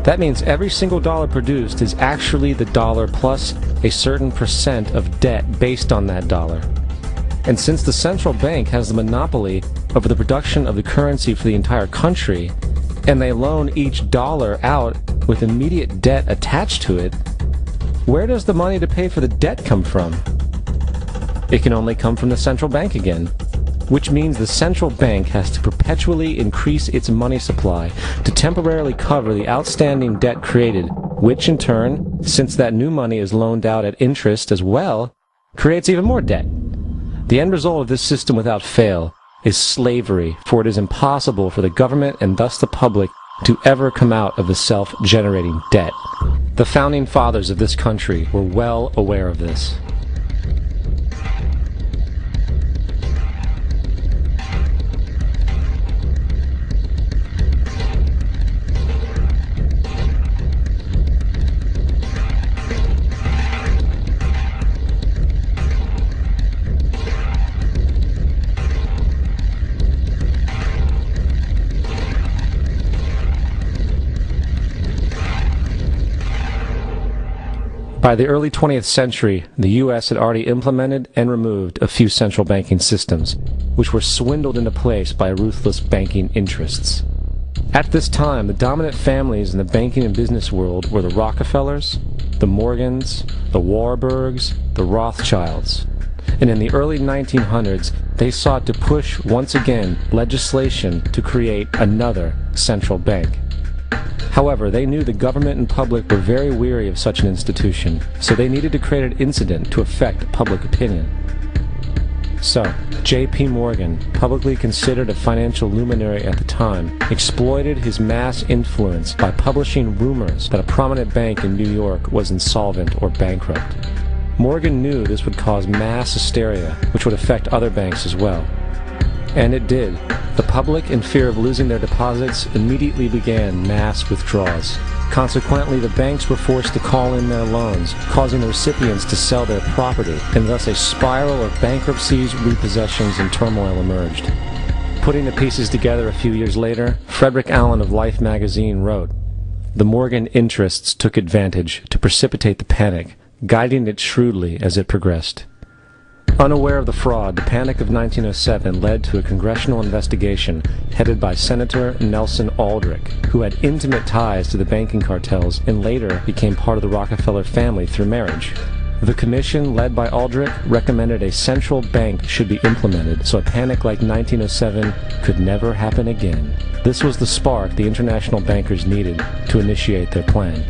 That means every single dollar produced is actually the dollar plus a certain percent of debt based on that dollar. And since the central bank has the monopoly over the production of the currency for the entire country, and they loan each dollar out with immediate debt attached to it, where does the money to pay for the debt come from? It can only come from the central bank again, which means the central bank has to perpetually increase its money supply to temporarily cover the outstanding debt created, which in turn, since that new money is loaned out at interest as well, creates even more debt. The end result of this system without fail is slavery, for it is impossible for the government and thus the public to ever come out of the self-generating debt. The founding fathers of this country were well aware of this. By the early 20th century, the U.S. had already implemented and removed a few central banking systems, which were swindled into place by ruthless banking interests. At this time, the dominant families in the banking and business world were the Rockefellers, the Morgans, the Warburgs, the Rothschilds. And in the early 1900s, they sought to push once again legislation to create another central bank. However, they knew the government and public were very weary of such an institution, so they needed to create an incident to affect public opinion. So, J.P. Morgan, publicly considered a financial luminary at the time, exploited his mass influence by publishing rumors that a prominent bank in New York was insolvent or bankrupt. Morgan knew this would cause mass hysteria, which would affect other banks as well. And it did. The public, in fear of losing their deposits, immediately began mass withdrawals. Consequently, the banks were forced to call in their loans, causing the recipients to sell their property, and thus a spiral of bankruptcies, repossessions, and turmoil emerged. Putting the pieces together a few years later, Frederick Allen of Life magazine wrote, "The Morgan interests took advantage to precipitate the panic, guiding it shrewdly as it progressed." Unaware of the fraud, the Panic of 1907 led to a congressional investigation headed by Senator Nelson Aldrich, who had intimate ties to the banking cartels and later became part of the Rockefeller family through marriage. The commission, led by Aldrich, recommended a central bank should be implemented so a panic like 1907 could never happen again. This was the spark the international bankers needed to initiate their plan.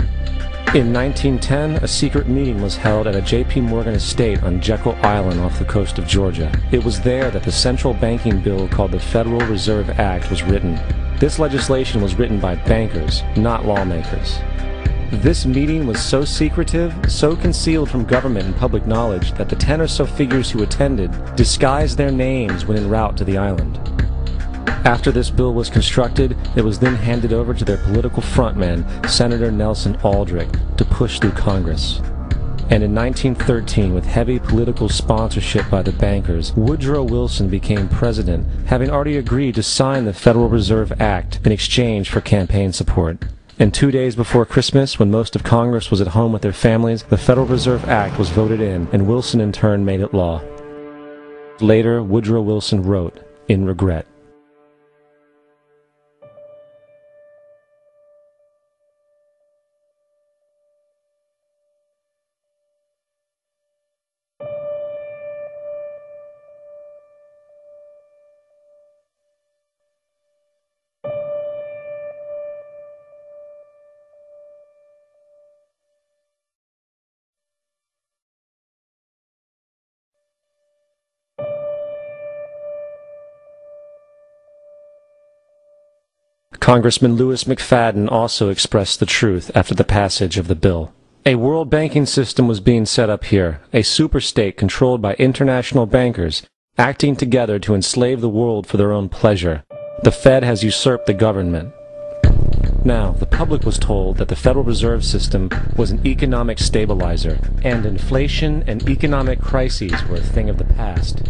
In 1910, a secret meeting was held at a J.P. Morgan estate on Jekyll Island off the coast of Georgia. It was there that the central banking bill called the Federal Reserve Act was written. This legislation was written by bankers, not lawmakers. This meeting was so secretive, so concealed from government and public knowledge that the 10 or so figures who attended disguised their names when en route to the island. After this bill was constructed, it was then handed over to their political frontman, Senator Nelson Aldrich, to push through Congress. And in 1913, with heavy political sponsorship by the bankers, Woodrow Wilson became president, having already agreed to sign the Federal Reserve Act in exchange for campaign support. And 2 days before Christmas, when most of Congress was at home with their families, the Federal Reserve Act was voted in, and Wilson in turn made it law. Later, Woodrow Wilson wrote, in regret, Congressman Louis McFadden also expressed the truth after the passage of the bill. A world banking system was being set up here, a superstate controlled by international bankers, acting together to enslave the world for their own pleasure. The Fed has usurped the government. Now, the public was told that the Federal Reserve System was an economic stabilizer, and inflation and economic crises were a thing of the past.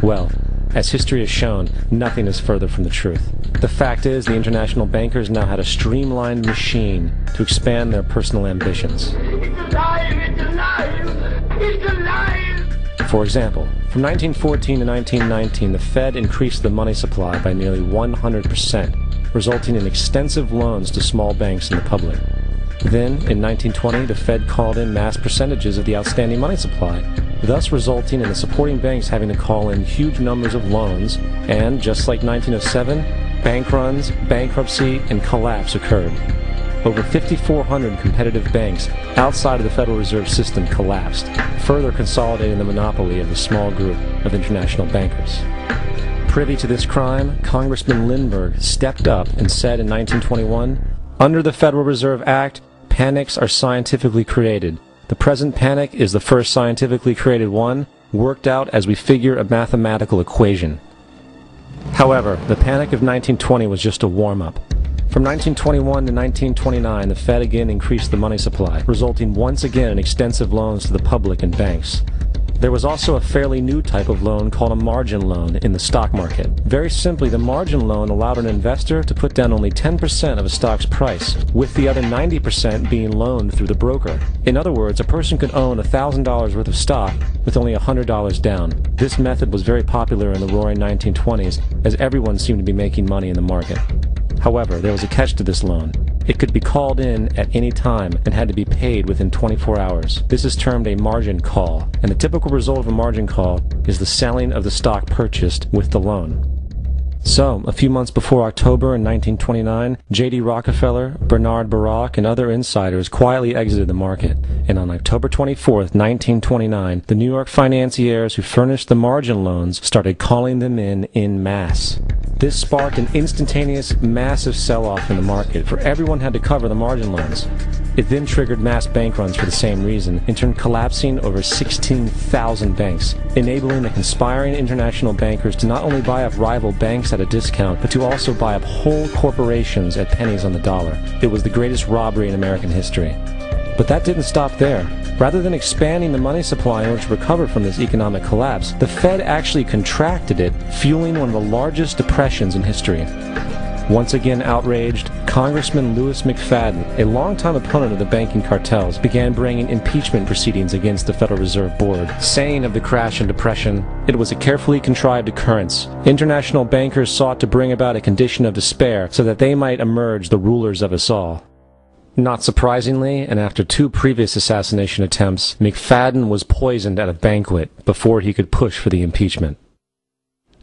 Well, as history has shown, nothing is further from the truth. The fact is, the international bankers now had a streamlined machine to expand their personal ambitions. It's alive! It's alive! It's alive! For example, from 1914 to 1919, the Fed increased the money supply by nearly 100%, resulting in extensive loans to small banks and the public. Then, in 1920, the Fed called in mass percentages of the outstanding money supply, thus resulting in the supporting banks having to call in huge numbers of loans, and, just like 1907, bank runs, bankruptcy, and collapse occurred. Over 5,400 competitive banks outside of the Federal Reserve System collapsed, further consolidating the monopoly of a small group of international bankers. Privy to this crime, Congressman Lindbergh stepped up and said in 1921, "Under the Federal Reserve Act, panics are scientifically created. The present panic is the first scientifically created one, worked out as we figure a mathematical equation." However, the panic of 1920 was just a warm-up. From 1921 to 1929, the Fed again increased the money supply, resulting once again in extensive loans to the public and banks. There was also a fairly new type of loan called a margin loan in the stock market. Very simply, the margin loan allowed an investor to put down only 10% of a stock's price, with the other 90% being loaned through the broker. In other words, a person could own $1,000 worth of stock with only $100 down. This method was very popular in the roaring 1920s, as everyone seemed to be making money in the market. However, there was a catch to this loan. It could be called in at any time and had to be paid within 24 hours. This is termed a margin call, and the typical result of a margin call is the selling of the stock purchased with the loan. So, a few months before October in 1929, J.D. Rockefeller, Bernard Baruch, and other insiders quietly exited the market, and on October 24, 1929, the New York financiers who furnished the margin loans started calling them in masse. This sparked an instantaneous, massive sell-off in the market, for everyone had to cover the margin loans. It then triggered mass bank runs for the same reason, in turn collapsing over 16,000 banks, enabling the conspiring international bankers to not only buy up rival banks at a discount, but to also buy up whole corporations at pennies on the dollar. It was the greatest robbery in American history. But that didn't stop there. Rather than expanding the money supply in order to recover from this economic collapse, the Fed actually contracted it, fueling one of the largest depressions in history. Once again outraged, Congressman Louis McFadden, a longtime opponent of the banking cartels, began bringing impeachment proceedings against the Federal Reserve Board, saying of the crash and depression, "It was a carefully contrived occurrence. International bankers sought to bring about a condition of despair so that they might emerge the rulers of us all." Not surprisingly, and after 2 previous assassination attempts, McFadden was poisoned at a banquet before he could push for the impeachment.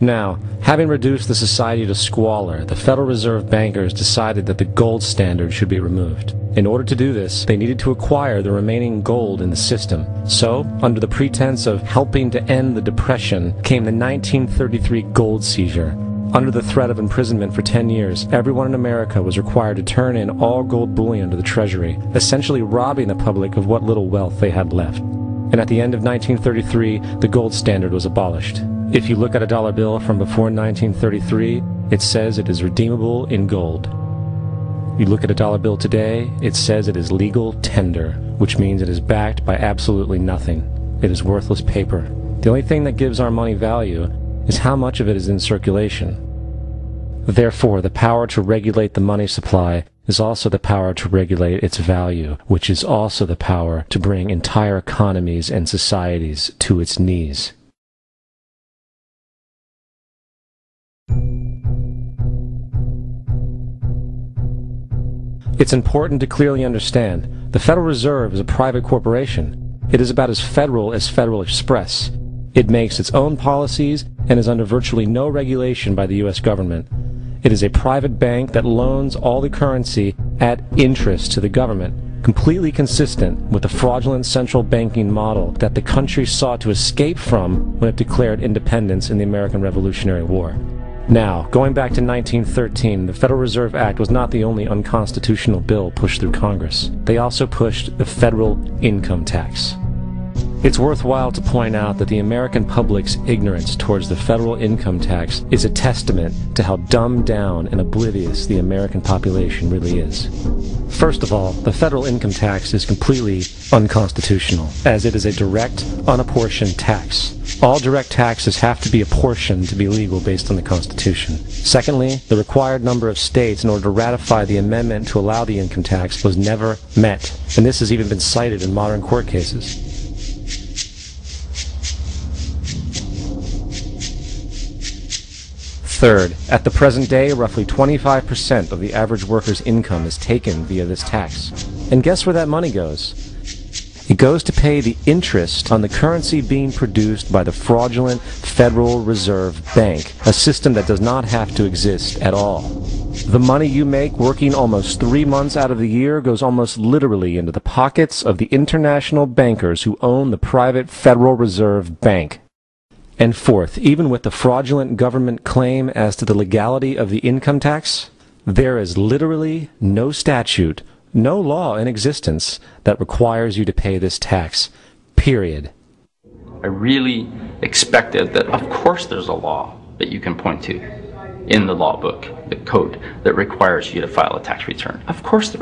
Now, having reduced the society to squalor, the Federal Reserve bankers decided that the gold standard should be removed. In order to do this, they needed to acquire the remaining gold in the system. So, under the pretense of helping to end the Depression, came the 1933 gold seizure. Under the threat of imprisonment for 10 years, everyone in America was required to turn in all gold bullion to the Treasury, essentially robbing the public of what little wealth they had left. And at the end of 1933, the gold standard was abolished. If you look at a dollar bill from before 1933, it says it is redeemable in gold. You look at a dollar bill today, it says it is legal tender, which means it is backed by absolutely nothing. It is worthless paper. The only thing that gives our money value is how much of it is in circulation. Therefore, the power to regulate the money supply is also the power to regulate its value, which is also the power to bring entire economies and societies to its knees. It's important to clearly understand, the Federal Reserve is a private corporation. It is about as Federal Express. It makes its own policies and is under virtually no regulation by the U.S. government. It is a private bank that loans all the currency at interest to the government, completely consistent with the fraudulent central banking model that the country sought to escape from when it declared independence in the American Revolutionary War. Now, going back to 1913, the Federal Reserve Act was not the only unconstitutional bill pushed through Congress. They also pushed the federal income tax. It's worthwhile to point out that the American public's ignorance towards the federal income tax is a testament to how dumbed down and oblivious the American population really is. First of all, the federal income tax is completely unconstitutional, as it is a direct, unapportioned tax. All direct taxes have to be apportioned to be legal based on the Constitution. Secondly, the required number of states in order to ratify the amendment to allow the income tax was never met, and this has even been cited in modern court cases. Third, at the present day, roughly 25% of the average worker's income is taken via this tax. And guess where that money goes? It goes to pay the interest on the currency being produced by the fraudulent Federal Reserve Bank, a system that does not have to exist at all. The money you make working almost 3 months out of the year goes almost literally into the pockets of the international bankers who own the private Federal Reserve Bank. And fourth, even with the fraudulent government claim as to the legality of the income tax, there is literally no statute, no law in existence that requires you to pay this tax, period. I really expected that, of course, there's a law that you can point to in the law book, the code, that requires you to file a tax return. Of course there is.